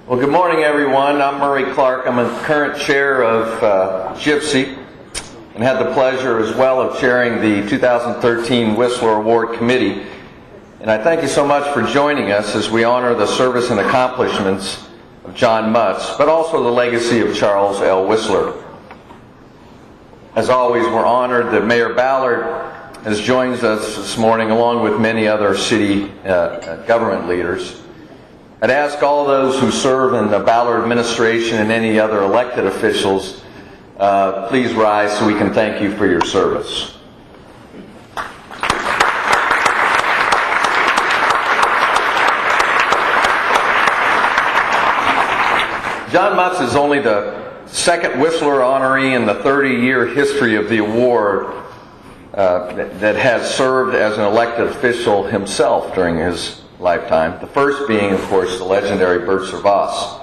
Well, good morning, everyone. I'm Murray Clark. I'm a current chair of Gypsy and had the pleasure as well of chairing the 2013 Whistler Award Committee. And I thank you so much for joining us as we honor the service and accomplishments of John Mutz, but also the legacy of Charles L. Whistler. As always, we're honored that Mayor Ballard has joined us this morning along with many other city government leaders. I'd ask all those who serve in the Ballard administration and any other elected officials, please rise so we can thank you for your service. John Mutz is only the second Whistler honoree in the 30-year history of the award that has served as an elected official himself during his lifetime, the first being, of course, the legendary Bert Servas.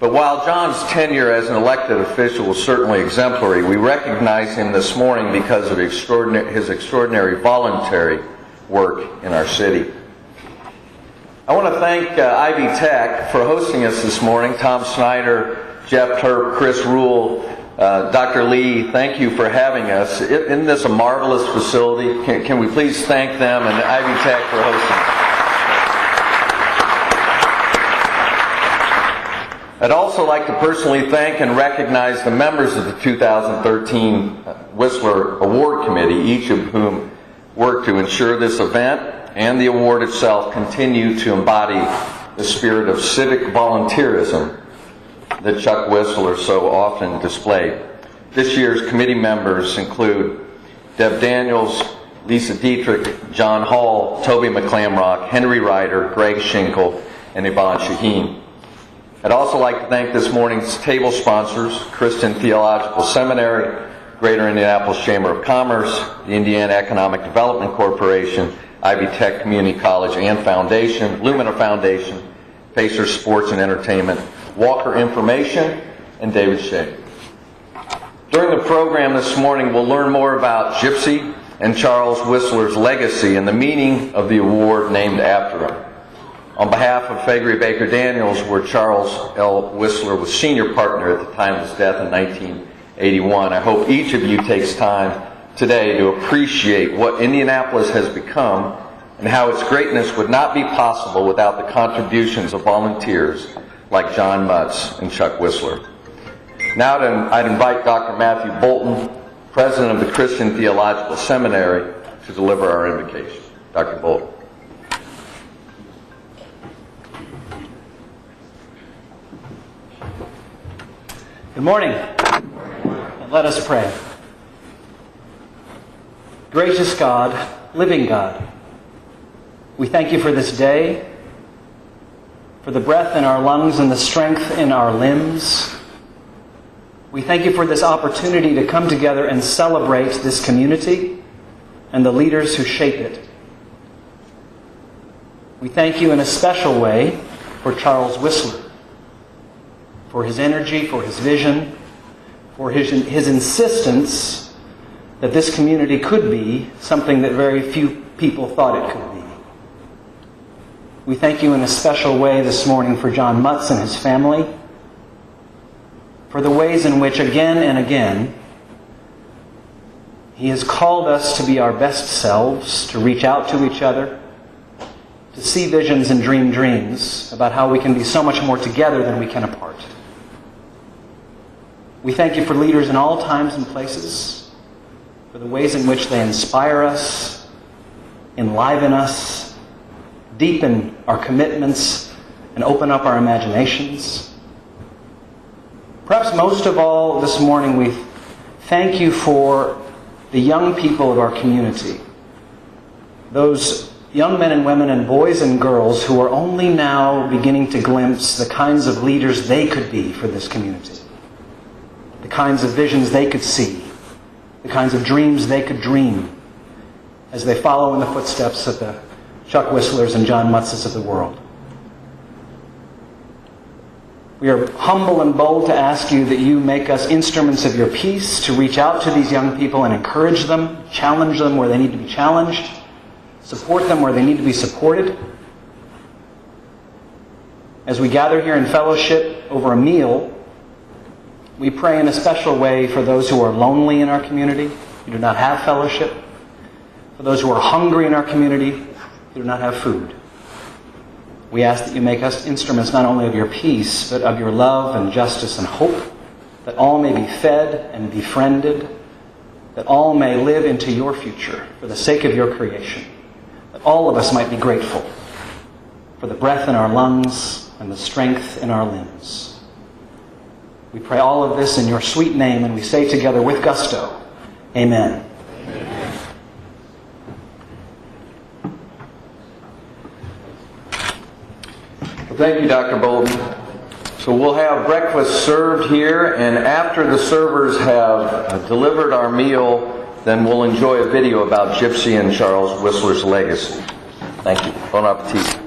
But while John's tenure as an elected official was certainly exemplary, we recognize him this morning because of his extraordinary voluntary work in our city. I want to thank Ivy Tech for hosting us this morning. Tom Snyder, Jeff Turp, Chris Rule, Dr. Lee, thank you for having us. Isn't this a marvelous facility? Can we please thank them and Ivy Tech for hosting us? I'd also like to personally thank and recognize the members of the 2013 Whistler Award Committee, each of whom worked to ensure this event and the award itself continue to embody the spirit of civic volunteerism that Chuck Whistler so often displayed. This year's committee members include Deb Daniels, Lisa Dietrich, John Hall, Toby McClamrock, Henry Ryder, Greg Schinkel, and Yvonne Shaheen. I'd also like to thank this morning's table sponsors, Christian Theological Seminary, Greater Indianapolis Chamber of Commerce, the Indiana Economic Development Corporation, Ivy Tech Community College and Foundation, Lumina Foundation, Pacer Sports and Entertainment, Walker Information, and David Shea. During the program this morning, we'll learn more about Gypsy and Charles Whistler's legacy and the meaning of the award named after him. On behalf of Fagre Baker Daniels, where Charles L. Whistler was senior partner at the time of his death in 1981, I hope each of you takes time today to appreciate what Indianapolis has become and how its greatness would not be possible without the contributions of volunteers like John Mutz and Chuck Whistler. Now I'd invite Dr. Matthew Bolton, president of the Christian Theological Seminary, to deliver our invocation. Dr. Bolton. Good morning. And let us pray. Gracious God, living God, we thank you for this day, for the breath in our lungs and the strength in our limbs. We thank you for this opportunity to come together and celebrate this community and the leaders who shape it. We thank you in a special way for Charles Whistler, for his energy, for his vision, for his insistence that this community could be something that very few people thought it could be. We thank you in a special way this morning for John Mutz and his family, for the ways in which again and again he has called us to be our best selves, to reach out to each other, to see visions and dream dreams about how we can be so much more together than we can apart. We thank you for leaders in all times and places, for the ways in which they inspire us, enliven us, deepen our commitments, and open up our imaginations. Perhaps most of all this morning, we thank you for the young people of our community, those young men and women and boys and girls who are only now beginning to glimpse the kinds of leaders they could be for this community. The kinds of visions they could see, the kinds of dreams they could dream as they follow in the footsteps of the Chuck Whistlers and John Mutzes of the world. We are humble and bold to ask you that you make us instruments of your peace, to reach out to these young people and encourage them, challenge them where they need to be challenged, support them where they need to be supported. As we gather here in fellowship over a meal, we pray in a special way for those who are lonely in our community, who do not have fellowship, for those who are hungry in our community, who do not have food. We ask that you make us instruments not only of your peace, but of your love and justice and hope, that all may be fed and befriended, that all may live into your future for the sake of your creation, that all of us might be grateful for the breath in our lungs and the strength in our limbs. We pray all of this in your sweet name, and we say together with gusto, Amen. Thank you, Dr. Bolden. So we'll have breakfast served here, and after the servers have delivered our meal, then we'll enjoy a video about Gypsy and Charles Whistler's legacy. Thank you. Bon appetit.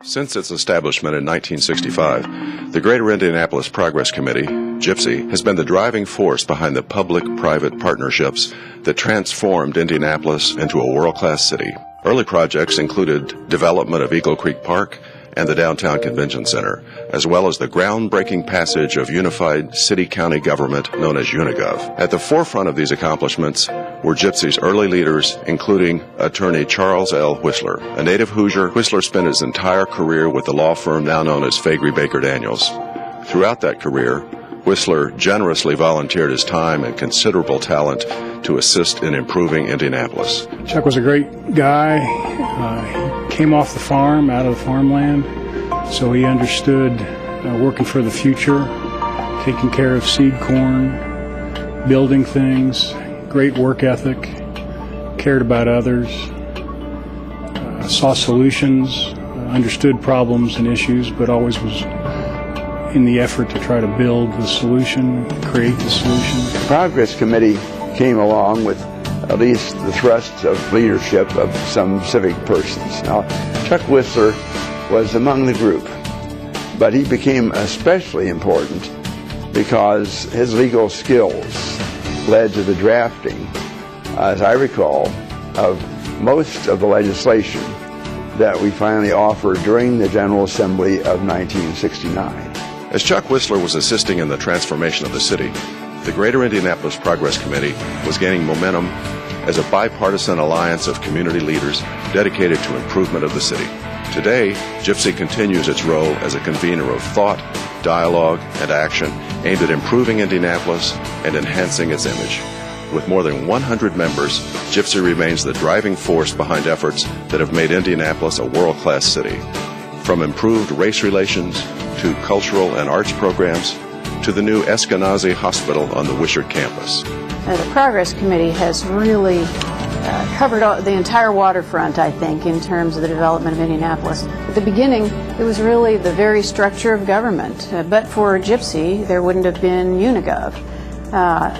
Since its establishment in 1965, the Greater Indianapolis Progress Committee, Gypsy, has been the driving force behind the public-private partnerships that transformed Indianapolis into a world-class city. Early projects included development of Eagle Creek Park and the Downtown Convention Center, as well as the groundbreaking passage of unified city-county government known as Unigov. At the forefront of these accomplishments were Gypsy's early leaders, including attorney Charles L. Whistler. A native Hoosier, Whistler spent his entire career with the law firm now known as Faegre Baker Daniels. Throughout that career, Whistler generously volunteered his time and considerable talent to assist in improving Indianapolis. Chuck was a great guy. He came off the farm, out of the farmland, so he understood working for the future, taking care of seed corn, building things, great work ethic, cared about others, saw solutions, understood problems and issues, but always was in the effort to try to build the solution, create the solution. The Progress Committee came along with at least the thrust of leadership of some civic persons. Now, Chuck Whistler was among the group, but he became especially important because his legal skills led to the drafting, as I recall, of most of the legislation that we finally offered during the General Assembly of 1969. As Chuck Whistler was assisting in the transformation of the city, the Greater Indianapolis Progress Committee was gaining momentum as a bipartisan alliance of community leaders dedicated to improvement of the city. Today, Gypsy continues its role as a convener of thought, dialogue, and action aimed at improving Indianapolis and enhancing its image. With more than 100 members, Gypsy remains the driving force behind efforts that have made Indianapolis a world-class city. From improved race relations to cultural and arts programs to the new Eskenazi Hospital on the Wishart campus. The Progress Committee has really covered the entire waterfront, I think, in terms of the development of Indianapolis. At the beginning, it was really the very structure of government. But for Gypsy, there wouldn't have been Unigov.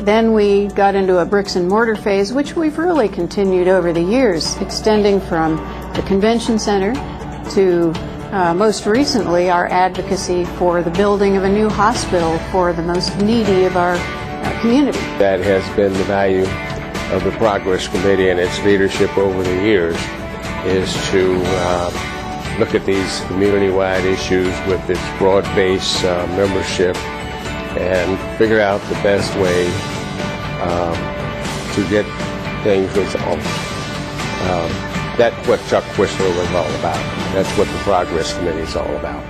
Then we got into a bricks and mortar phase, which we've really continued over the years, extending from the convention center to most recently our advocacy for the building of a new hospital for the most needy of our community. That has been the value of the Progress Committee and its leadership over the years, is to look at these community-wide issues with its broad-based membership and figure out the best way to get things resolved. That's what Chuck Whistler was all about. That's what the Progress Committee is all about.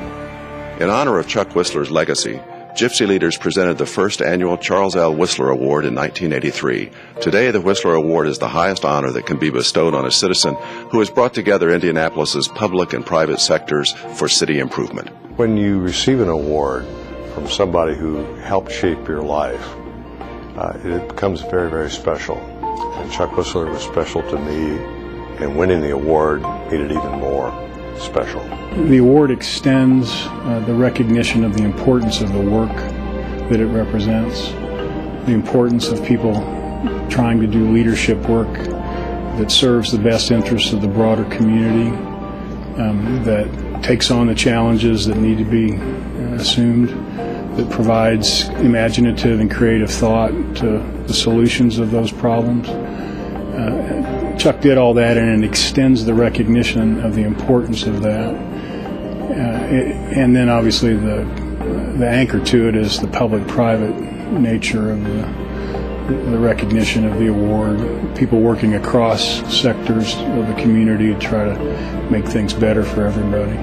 In honor of Chuck Whistler's legacy, Gypsy leaders presented the first annual Charles L. Whistler Award in 1983. Today, the Whistler Award is the highest honor that can be bestowed on a citizen who has brought together Indianapolis's public and private sectors for city improvement. When you receive an award from somebody who helped shape your life, it becomes very, very special. And Chuck Whistler was special to me, and winning the award made it even more special. The award extends the recognition of the importance of the work that it represents, the importance of people trying to do leadership work that serves the best interests of the broader community, that takes on the challenges that need to be assumed, that provides imaginative and creative thought to the solutions of those problems. Chuck did all that, and it extends the recognition of the importance of that And then obviously the anchor to it is the public-private nature of the recognition of the award, people working across sectors of the community to try to make things better for everybody.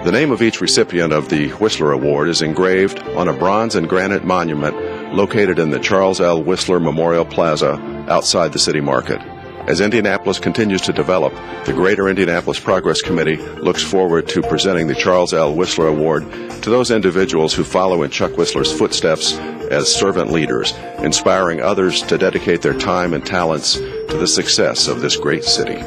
The name of each recipient of the Whistler Award is engraved on a bronze and granite monument located in the Charles L. Whistler Memorial Plaza outside the city market. As Indianapolis continues to develop, the Greater Indianapolis Progress Committee looks forward to presenting the Charles L. Whistler Award to those individuals who follow in Chuck Whistler's footsteps as servant leaders, inspiring others to dedicate their time and talents to the success of this great city.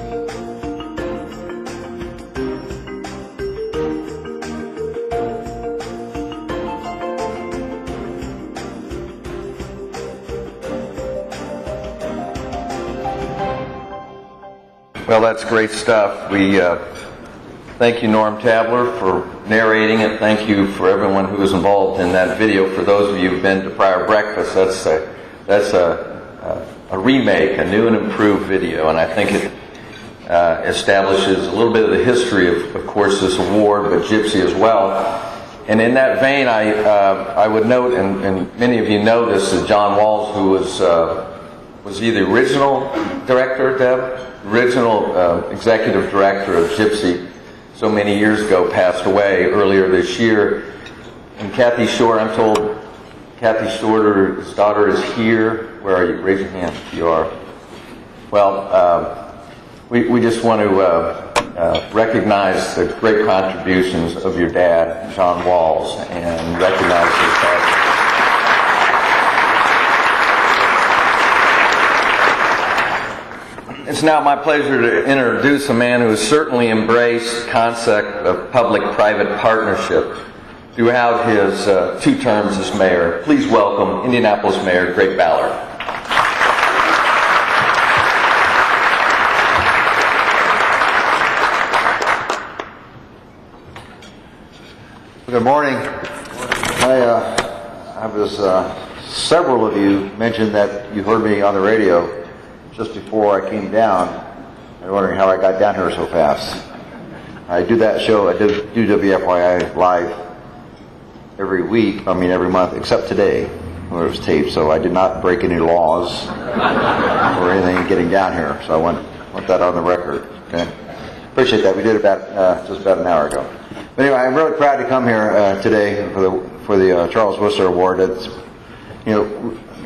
Well, that's great stuff. We thank you, Norm Tabler, for narrating it. Thank you for everyone who was involved in that video. For those of you who've been to Prior Breakfast, that's a remake, a new and improved video, and I think it establishes a little bit of the history of course, this award, but Gypsy as well. And in that vein, I would note, and many of you know this, that John Walls, who was he the original director, Deb? Original executive director of Gypsy so many years ago, passed away earlier this year. And Kathy Shorter, I'm told Kathy Shorter's daughter is here. Where are you? Raise your hand if you are. Well, we just want to recognize the great contributions of your dad, John Walls, and recognize his passion. It's now my pleasure to introduce a man who has certainly embraced the concept of public-private partnership throughout his 2 terms as mayor. Please welcome Indianapolis Mayor Greg Ballard. Good morning. I was several of you mentioned that you heard me on the radio just before I came down, and wondering how I got down here so fast. I do that show, I do WFYI live every month, except today, when it was taped, so I did not break any laws or anything getting down here, so I want that on the record, okay? Appreciate that. We did it just about an hour ago. But anyway, I'm really proud to come here today for the Charles Whistler Award. It's,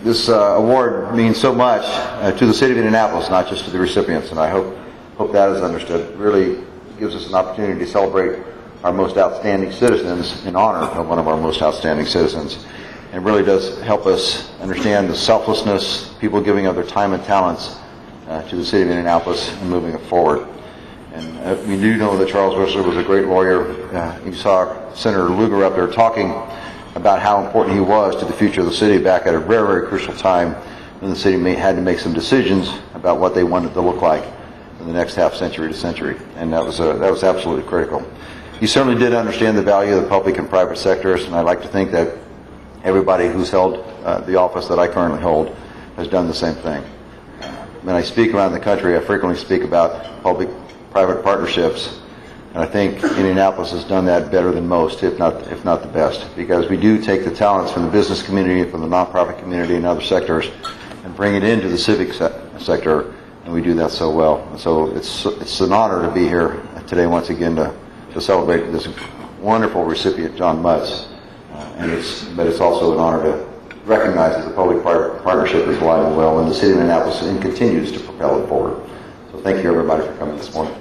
this award means so much to the city of Indianapolis, not just to the recipients, and I hope that is understood. It really gives us an opportunity to celebrate our most outstanding citizens in honor of one of our most outstanding citizens. And it really does help us understand the selflessness, people giving of their time and talents to the city of Indianapolis and moving it forward. And we do know that Charles Whistler was a great lawyer. You saw Senator Lugar up there talking about how important he was to the future of the city back at a very, very crucial time when the city had to make some decisions about what they wanted to look like in the next half century to century, and that was absolutely critical. He certainly did understand the value of the public and private sectors, and I like to think that everybody who's held the office that I currently hold has done the same thing. When I speak around the country, I frequently speak about public-private partnerships. And I think Indianapolis has done that better than most, if not the best, because we do take the talents from the business community, from the nonprofit community, and other sectors, and bring it into the civic sector, and we do that so well. And so it's an honor to be here today once again to celebrate this wonderful recipient, John Mutz, but it's also an honor to recognize that the public-private partnership is alive and well in the city of Indianapolis and continues to propel it forward. So thank you everybody for coming this morning.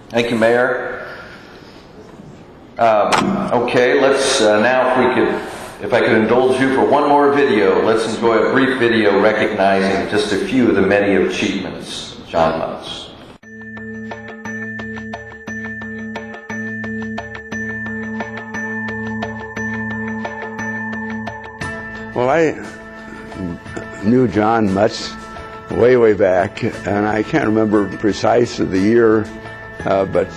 Thank you, Mayor. Okay, let's now, if I could indulge you for one more video, let's enjoy a brief video recognizing just a few of the many achievements of John Mutz. Well, I knew John Mutz way back, and I can't remember precisely the year, but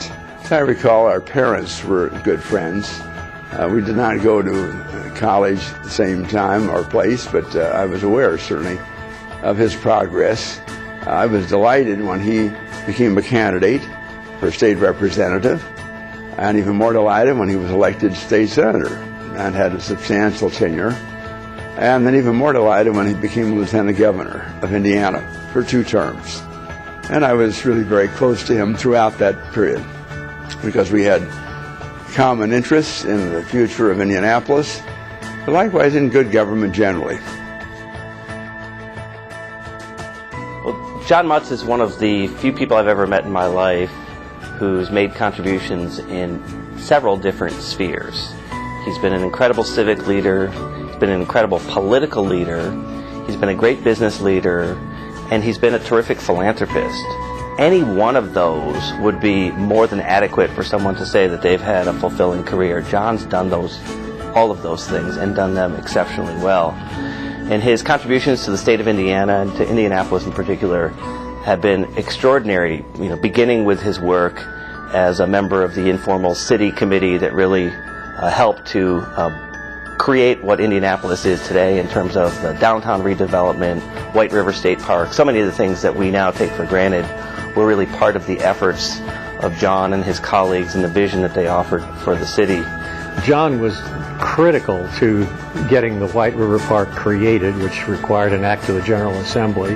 as I recall, our parents were good friends. We did not go to college at the same time or place, but I was aware certainly of his progress. I was delighted when he became a candidate for state representative, and even more delighted when he was elected state senator and had a substantial tenure. And then even more delighted when he became lieutenant governor of Indiana for 2 terms. And I was really very close to him throughout that period because we had common interests in the future of Indianapolis, but likewise in good government generally. Well, John Mutz is one of the few people I've ever met in my life who's made contributions in several different spheres. He's been an incredible civic leader, he's been an incredible political leader, he's been a great business leader, and he's been a terrific philanthropist. Any one of those would be more than adequate for someone to say that they've had a fulfilling career. John's done all of those things and done them exceptionally well. And his contributions to the state of Indiana and to Indianapolis in particular have been extraordinary, beginning with his work as a member of the informal city committee that really helped to create what Indianapolis is today in terms of the downtown redevelopment, White River State Park. So many of the things that we now take for granted were really part of the efforts of John and his colleagues and the vision that they offered for the city. John was critical to getting the White River Park created, which required an act of the General Assembly.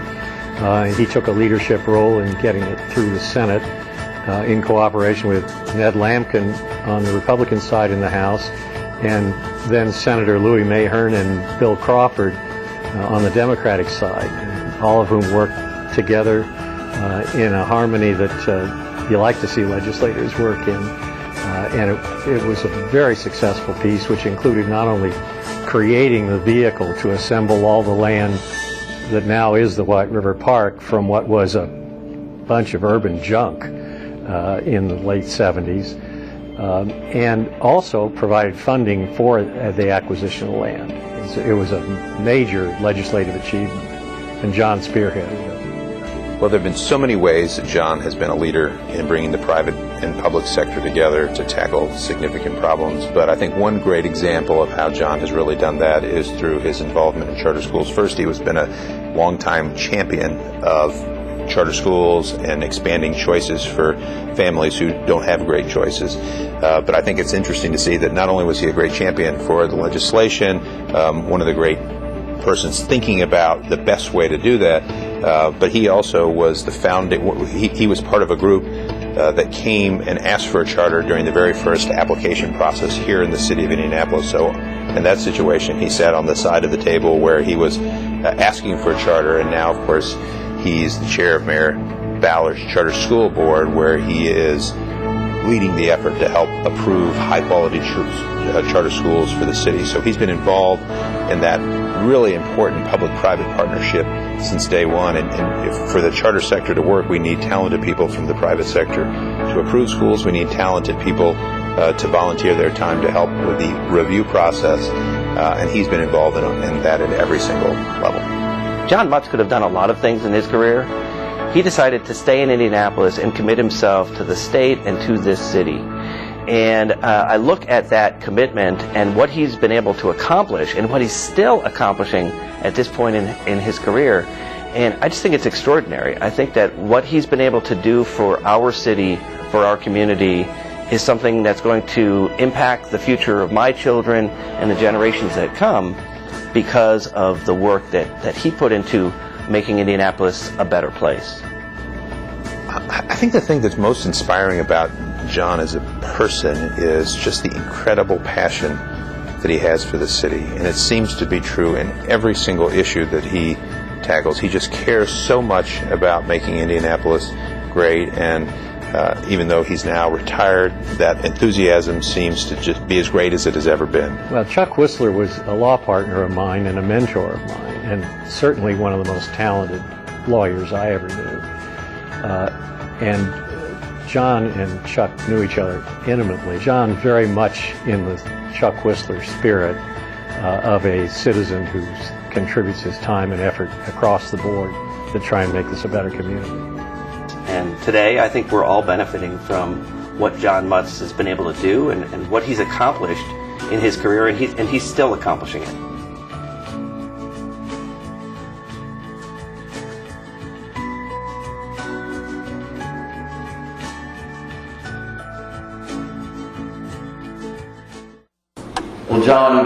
He took a leadership role in getting it through the Senate in cooperation with Ned Lampkin on the Republican side in the House, and then Senator Louis Mahern and Bill Crawford on the Democratic side, all of whom worked together in a harmony that you like to see legislators work in. And it was a very successful piece, which included not only creating the vehicle to assemble all the land that now is the White River Park from what was a bunch of urban junk in the late 70s, and also provided funding for the acquisition of land. It was a major legislative achievement, and John spearheaded it. Well, there have been so many ways that John has been a leader in bringing the private and public sector together to tackle significant problems. But I think one great example of how John has really done that is through his involvement in charter schools. First, he has been a longtime champion of charter schools and expanding choices for families who don't have great choices. But I think it's interesting to see that not only was he a great champion for the legislation, one of the great persons thinking about the best way to do that, but he also was the founding. He was part of a group that came and asked for a charter during the very first application process here in the city of Indianapolis. So in that situation, he sat on the side of the table where he was asking for a charter, and now, of course, he's the chair of Mayor Ballard's Charter School Board, where he is leading the effort to help approve high-quality charter schools for the city. So he's been involved in that really important public-private partnership since day one. And for the charter sector to work, we need talented people from the private sector. To approve schools, we need talented people to volunteer their time to help with the review process. And he's been involved in that at every single level. John Mutz could have done a lot of things in his career. He decided to stay in Indianapolis and commit himself to the state and to this city. And I look at that commitment and what he's been able to accomplish and what he's still accomplishing at this point in his career. And I just think it's extraordinary. I think that what he's been able to do for our city, for our community, is something that's going to impact the future of my children and the generations that come because of the work that he put into making Indianapolis a better place. I think the thing that's most inspiring about John as a person is just the incredible passion that he has for the city. And it seems to be true in every single issue that he tackles. He just cares so much about making Indianapolis great. And even though he's now retired, that enthusiasm seems to just be as great as it has ever been. Well, Chuck Whistler was a law partner of mine and a mentor of mine, and certainly one of the most talented lawyers I ever knew. And John and Chuck knew each other intimately. John very much in the Chuck Whistler spirit of a citizen who contributes his time and effort across the board to try and make this a better community. And today, I think we're all benefiting from what John Mutz has been able to do and what he's accomplished in his career, and he's still accomplishing it. Well, John,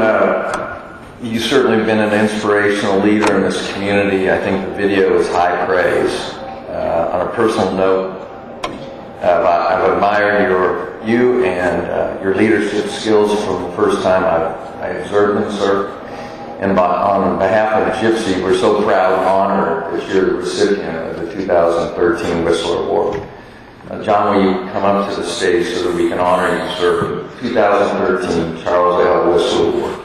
you've certainly been an inspirational leader in this community. I think the video is high praise. On a personal note, I've admired you and your leadership skills from the first time I observed them, sir. And on behalf of the Gypsy, we're so proud and honored that you're the recipient of the 2013 Whistler Award. John, will you come up to the stage so that we can honor you, sir? 2013 Charles L. Whistler Award.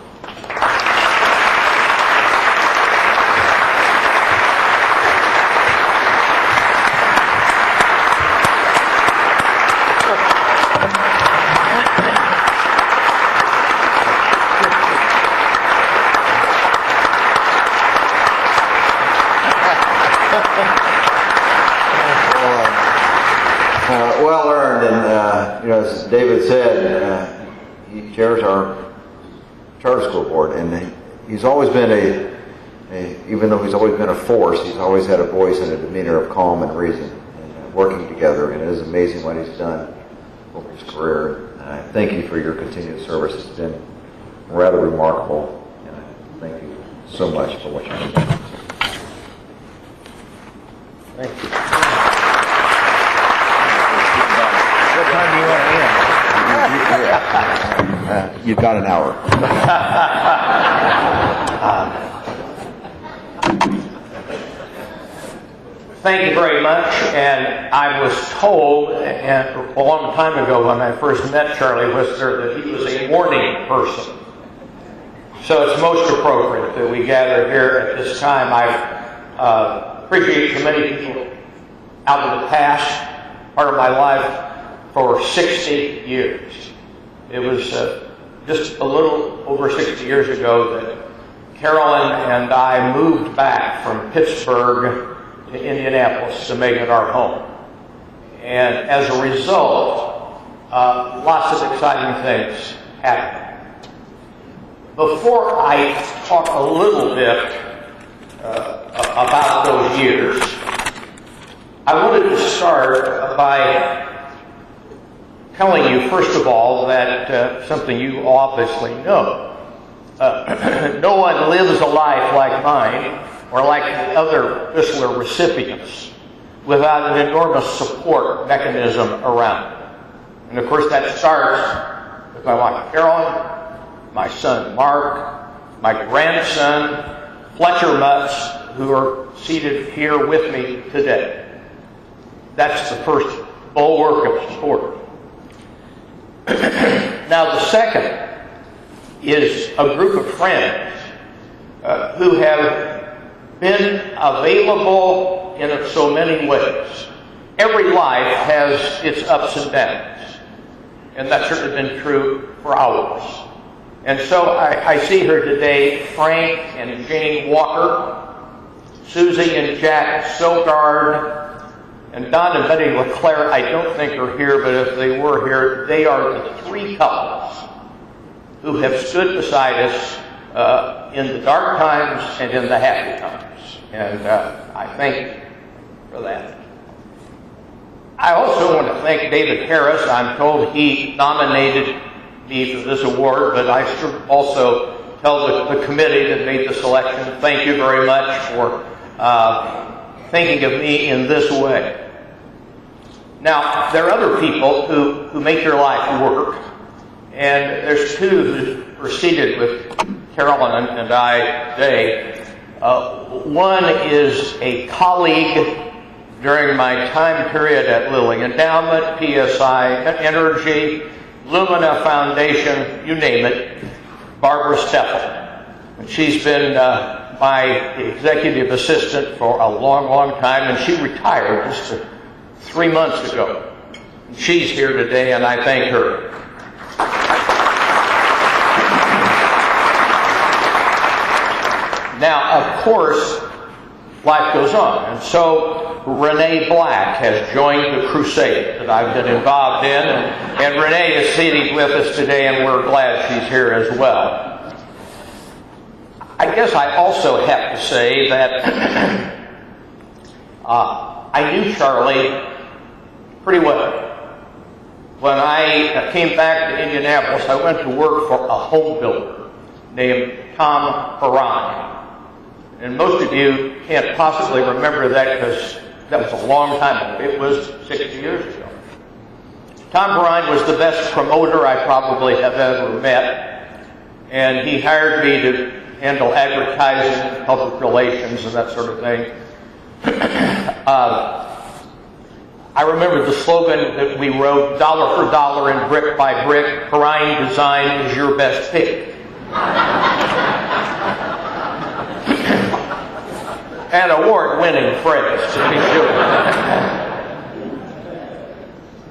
Well earned, and as David said, he chairs our charter school board, and he's always been even though he's always been a force, he's always had a voice and a demeanor of calm and reason, and working together. And it is amazing what he's done over his career. And I thank you for your continued service. It's been rather remarkable, and I thank you so much for what you're doing. Thank you. You've got an hour. Thank you very much. And I was told a long time ago when I first met Charlie Whistler that he was a morning person. So it's most appropriate that we gather here at this time. I appreciate the many people out of the past, part of my life, for 60 years. It was just a little over 60 years ago that Carolyn and I moved back from Pittsburgh to Indianapolis to make it our home. And as a result, lots of exciting things happened. Before I talk a little bit about those years, I wanted to start by telling you, first of all, that something you obviously know. No one lives a life like mine or like the other Whistler recipients without an enormous support mechanism around it. And of course that starts with my wife Carolyn, my son Mark, my grandson Fletcher Mutz, who are seated here with me today. That's the first bulwark of support. Now the second is a group of friends who have been available in so many ways. Every life has its ups and downs, and that's certainly been true for ours. And so I see here today Frank and Jane Walker, Susie and Jack Sogard, and Don and Betty LeClaire, I don't think are here, but if they were here, they are the three couples who have stood beside us in the dark times and in the happy times. And I thank you for that. I also want to thank David Harris. I'm told he nominated me for this award, but I should also tell the committee that made the selection, thank you very much for thinking of me in this way. Now, there are other people who make your life work, and there's two who are seated with Carolyn and I today. One is a colleague during my time period at Lilly Endowment, PSI Energy, Lumina Foundation, you name it, Barbara Steffel. And she's been my executive assistant for a long, long time, and she retired just 3 months ago. She's here today, and I thank her. Now, of course, life goes on, and so Renee Black has joined the crusade that I've been involved in, and Renee is seated with us today, and we're glad she's here as well. I guess I also have to say that I knew Charlie pretty well. When I came back to Indianapolis, I went to work for a home builder named Tom Perrine. And most of you can't possibly remember that because that was a long time ago. It was 60 years ago. Tom Perrine was the best promoter I probably have ever met. And he hired me to handle advertising, public relations, and that sort of thing. I remember the slogan that we wrote, dollar for dollar and brick by brick, Perrine Design is your best pick. An award-winning phrase, to be sure.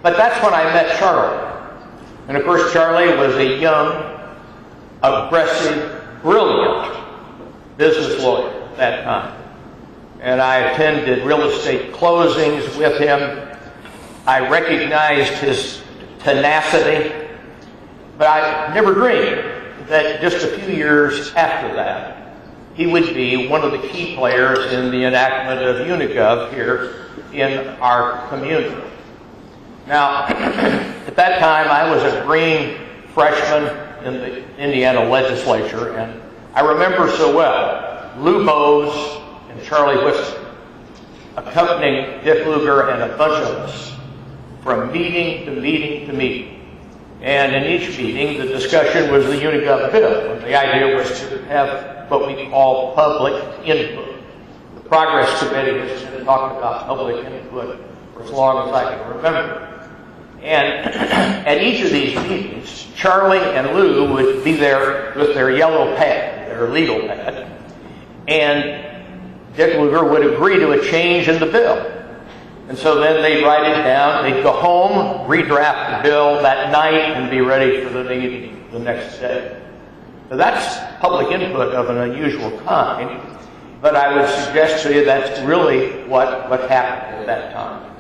But that's when I met Charlie. And of course, Charlie was a young, aggressive, brilliant business lawyer at that time. And I attended real estate closings with him. I recognized his tenacity, but I never dreamed that just a few years after that, he would be one of the key players in the enactment of Unigov here in our community. Now, at that time, I was a green freshman in the Indiana legislature, and I remember so well Lou Bose and Charlie Whistler accompanying Dick Lugar and a bunch of us from meeting to meeting to meeting. And in each meeting, the discussion was the Unigov bill, and the idea was to have what we call public input. The Progress Committee has been talking about public input for as long as I can remember. And at each of these meetings, Charlie and Lou would be there with their yellow pad, their legal pad, and Dick Lugar would agree to a change in the bill. And so then they'd write it down, they'd go home, redraft the bill that night, and be ready for the meeting the next day. So that's public input of an unusual kind, but I would suggest to you that's really what happened at that time.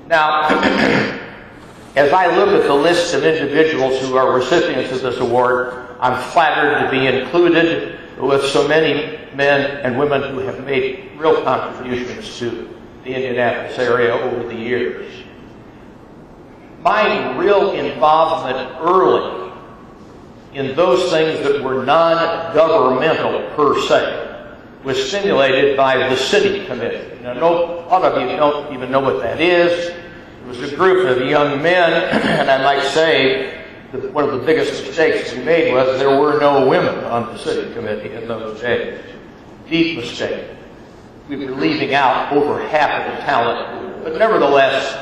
Now, as I look at the list of individuals who are recipients of this award, I'm flattered to be included with so many men and women who have made real contributions to the Indianapolis area over the years. My real involvement early in those things that were non-governmental per se was stimulated by the city committee. Now, a lot of you don't even know what that is. It was a group of young men, and I might say that one of the biggest mistakes we made was there were no women on the city committee in those days. Deep mistake. We were leaving out over half of the talent, but nevertheless,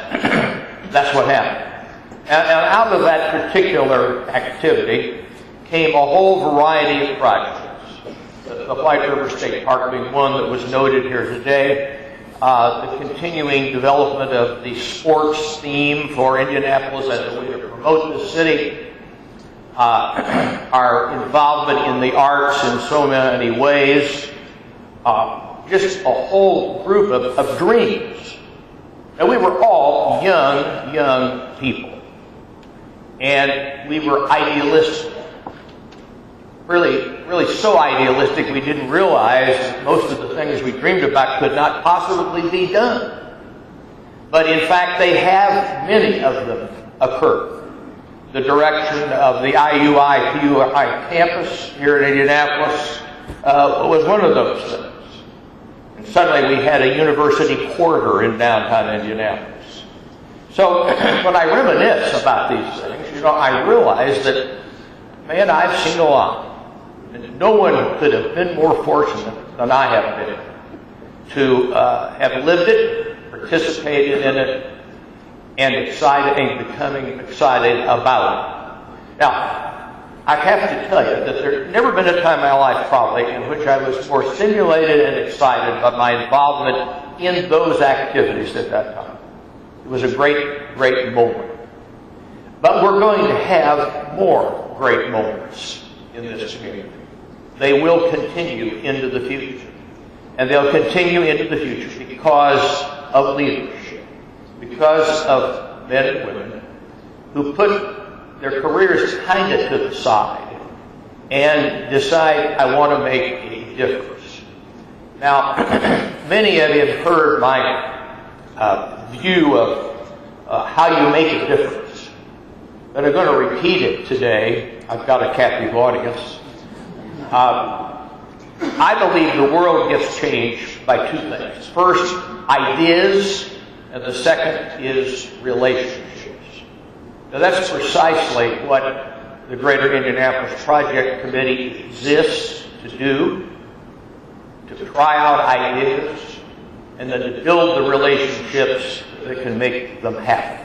that's what happened. And out of that particular activity came a whole variety of projects. The White River State Park being one that was noted here today. The continuing development of the sports theme for Indianapolis as a way to promote the city. Our involvement in the arts in so many ways. Just a whole group of dreams. And we were all young people. And we were idealistic. Really so idealistic we didn't realize that most of the things we dreamed about could not possibly be done. But in fact, they have, many of them, occurred. The direction of the IUI-PUI campus here in Indianapolis was one of those things. And suddenly we had a university corridor in downtown Indianapolis. So when I reminisce about these things, I realize that, man, I've seen a lot. And no one could have been more fortunate than I have been to have lived it, participated in it, and becoming excited about it. Now, I have to tell you that there's never been a time in my life, probably, in which I was more stimulated and excited by my involvement in those activities at that time. It was a great moment. But we're going to have more great moments in this community. They will continue into the future. And they'll continue into the future because of leadership, because of men and women who put their careers kind of to the side and decide, I want to make a difference. Now, many of you have heard my view of how you make a difference, but I'm going to repeat it today. I've got a captive audience. I believe the world gets changed by two things. First, ideas, and the second is relationships. Now, that's precisely what the Greater Indianapolis Project Committee exists to do, to try out ideas, and then to build the relationships that can make them happen.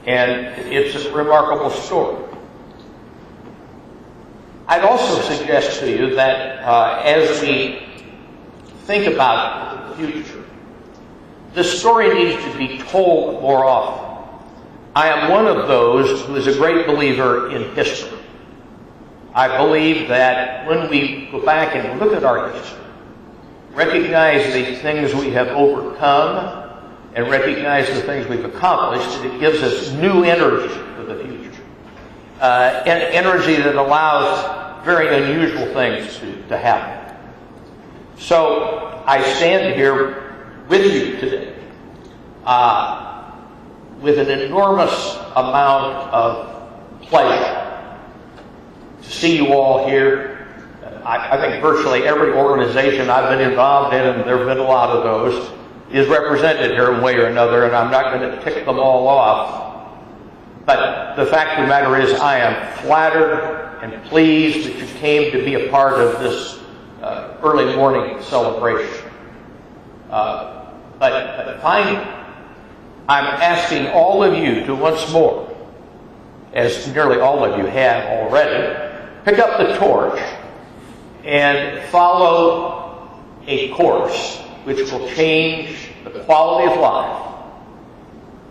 And it's a remarkable story. I'd also suggest to you that as we think about the future, this story needs to be told more often. I am one of those who is a great believer in history. I believe that when we go back and look at our history, recognize the things we have overcome, and recognize the things we've accomplished, it gives us new energy for the future. And energy that allows very unusual things to happen. So I stand here with you today with an enormous amount of pleasure to see you all here. I think virtually every organization I've been involved in, and there have been a lot of those, is represented here in one way or another, and I'm not going to tick them all off. But the fact of the matter is, I am flattered and pleased that you came to be a part of this early morning celebration. But finally, I'm asking all of you to once more, as nearly all of you have already, pick up the torch and follow a course which will change the quality of life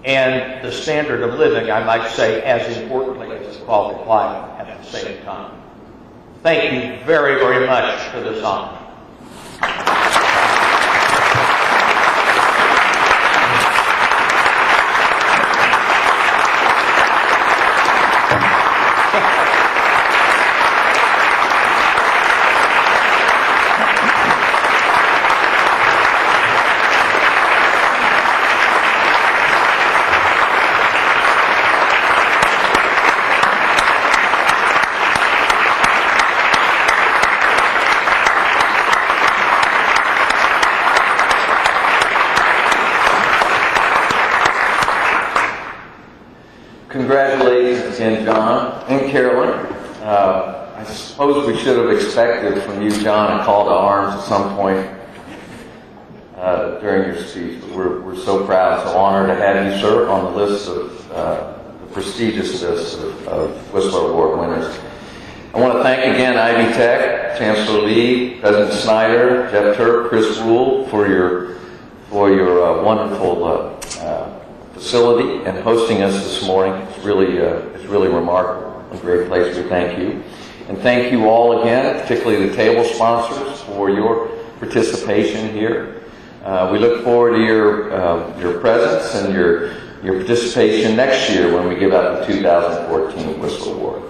and the standard of living, I might say, as importantly as the quality of life at the same time. Thank you very, very much for this honor. Congratulations again, John and Carolyn. I suppose we should have expected from you, John, a call to arms at some point during your speech. But we're so proud, so honored to have you, sir, on the list of the prestigious list of Whistler Award winners. I want to thank again Ivy Tech, Chancellor Lee, President Snyder, Jeff Turk, Chris Rule for your wonderful facility and hosting us this morning. It's really remarkable. A great place. We thank you. And thank you all again, particularly the table sponsors, for your participation here. We look forward to your presence and your participation next year when we give out the 2014 Whistler Award.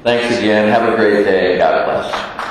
Thanks again. Have a great day. God bless.